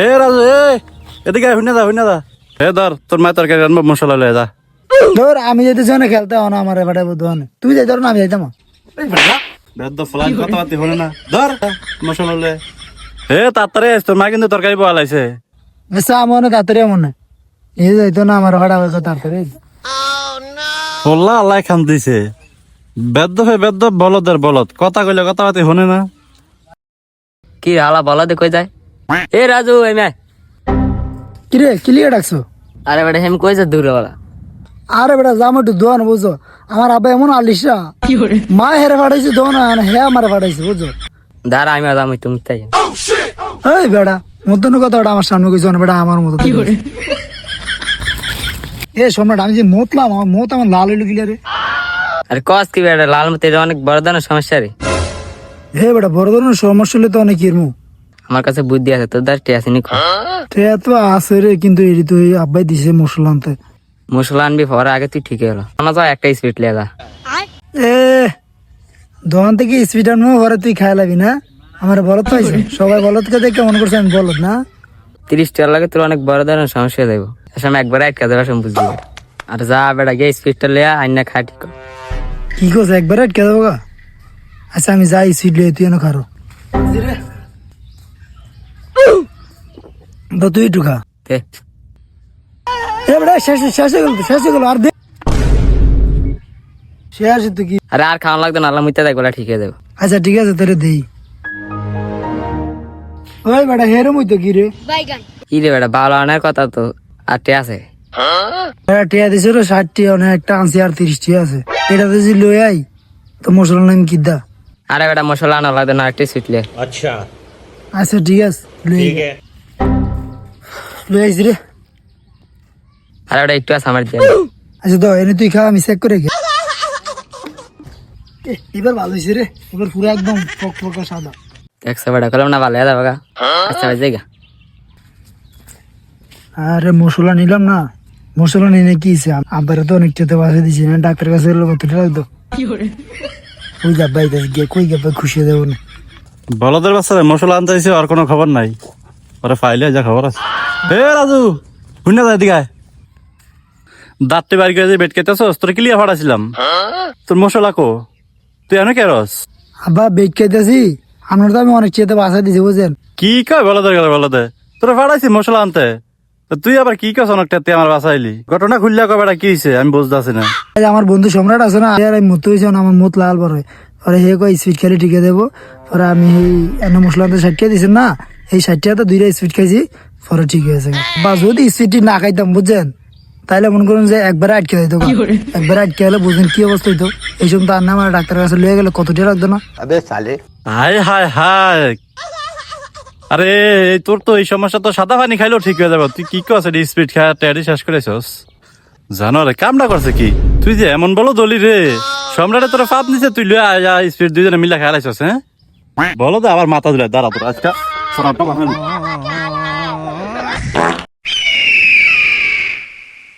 এ রাজু এদিকে হুইনা যা ধর তোর মায়ের তরকারি রান্না মশলা লয়ে যা। ধর আমি যেতে চাই না খেলতে না আমার এবারে দোকানে তুমি যাই ধরো না আমি যাইতাম বেদ ফলান কথাবার্তি হলে না ধর মশলা লয়ে তাড়াতাড়ি আস তোর মা কিন্তু তরকারি পাওয়া লাইছে। আচ্ছা আমার অনেক তাড়াতাড়ি মনে এই যাইতো না আমার ভাড়া হয়ে তাড়াতাড়ি বললা আল্লাহ খান দিছে বেদ্য বলদের বলদ কথা কইলে কথাবার্তি হনে না। কি হালা বলা দে কই যায় এ রাজু এমে কিরে কিলিয়ে ডাকছো? আরে বেটা হেম কই যা দূরে বলা আরে বেটা যাম একটু দোয়ান বুঝছো আমার আব্বা এমন আলিশা মা হেরে ফাটাইছে দোয়ান হে আমার ফাটাইছে বুঝছো। দাঁড়া আমি আর আমি তুমি তাই এই বেটা মতন কথাটা আমার সামনে কইছো না বেটা আমার মতো এ সম্রাট আমি যে মতলাম আমার মত আমার লাল হইলো গিলা রে। আরে কস কি বেটা লাল মতে অনেক বড় ধরনের সমস্যা রে। হে বেটা বড় ধরনের সমস্যা হলে তো অনেক ইরমু আমার কাছে বুদ্ধি আছে তোর দাঁড় টিয়া আসেনি তো আছে রে কিন্তু এটি তো আব্বাই দিছে মশলা আনতে মশলা আনবি পরে আগে তুই ঠিক হলো আমার তো একটা স্পিড লেগা এ দোকান থেকে স্পিড আনবো ঘরে তুই খাই লাবি না আমার বলদ পাইছে সবাই বলদকে দেখে মনে করছে আমি বলদ না 30 টাকা লাগে তোর অনেক বড় ধরনের সমস্যা হয়ে যাবো আমি একবার আটকা দেওয়ার সময় বুঝলি আর যা বেটা গিয়ে স্পিডটা লিয়া আইনা খা ঠিক কি করছে একবারে আটকে দেবো গা? আচ্ছা আমি যাই স্পিড লিয়ে তুই এনে খারো তো তুই একটু খা দে। এ বেটা শেষ হয়ে গেল আর দে শেষ তো কি আরে আর খাওয়া লাগতো না আল্লাহ মুইতে দেখ বলা ঠিক হয়ে যাবো আচ্ছা ঠিক আছে তোরে দেই ওই বেটা হেরে মুই তো কি রে কি রে বেটা ভালো আনার কথা তো আর টে আছে বেটা টিয়া দিছে রে 60 টিয়া অনেক একটা আনছি আর 30 টিয়া আছে এটা যদি লই আই তো মশলা নাম কি দা আরে বেটা মশলা আনা লাগতো না একটা সুইট লে আচ্ছা ঠিক আছে লই আইছি রে আরে বেটা একটু আছে আমার দিয়ে আচ্ছা তো এনে তুই খা আমি চেক করে গে এবার ভালো হয়েছে রে এবার পুরো একদম ফক সাদা দেখছো বেটা কলম না ভালো যাবে গা আচ্ছা ভাই জায়গা আরে মশলা নিলাম না মশলা নিয়ে কি আবার তো অনেক চেতে বাসে দিছি না ডাক্তার কাছে এলো কতটা লাগতো ওই যা ভাই গিয়ে কই গে খুশি হয়ে যাবো না বলদের বাচ্চারা মশলা আনতে হয়েছে আর কোনো খবর নাই ওরা ফাইলে যা খবর আছে। রাজু হুইনা যা এদিকে দাঁতটি বাড়ি করে বেট কেটেছস তোর কিলিয়া ফাটাছিলাম তোর মশলা কো তুই এনে কেরস আব্বা বেড খাইতেছি আপনার তো আমি অনেক চেতে বাসা দিছি বুঝছেন কি কয় বলদের গেল বলদে তোরা ফাটাইছি মশলা আনতে তুই আবার কি কস অনেকটা তুই আমার বাসাইলি ঘটনা খুললা কবে কি হয়েছে আমি বুঝতেছি না। আমার বন্ধু সম্রাট আছে না আর আমি মতো হয়েছে আমার মত লাল বড় পরে হে কয় স্পিড খালি টিকে দেবো পরে আমি এনে মশলা আনতে 60 টাকা দিছেন না এই 60 টাকা তো 2টা স্পিড খাইছি পরে ঠিক হয়েছে বা যদি স্পিডটি না খাইতাম বুঝছেন তাইলে মনে করুন যে একবারে আটকে দিত একবারে আটকে গেলে বুঝলেন কি অবস্থা হইতো এই সময় তো আর না আমার ডাক্তারের কাছে লিয়ে গেলে কত টাকা লাগতো না। হায় হায় হায় আরে তোর তো এই সমস্যা তো সাদা পানি খাইলেও ঠিক হয়ে যাবে তুই কি কস স্পিড খায় ট্যাডি শেষ করেছস জানো রে কামটা করছে কি তুই যে এমন বলো দলি রে সম্রাটে তোরা পাপ নিছে তুই লয়ে আয় স্পিড দুইজনে মিলা খেলাইছস হ্যাঁ বলো তো আবার মাথা দিলে দাঁড়া তোর আজকে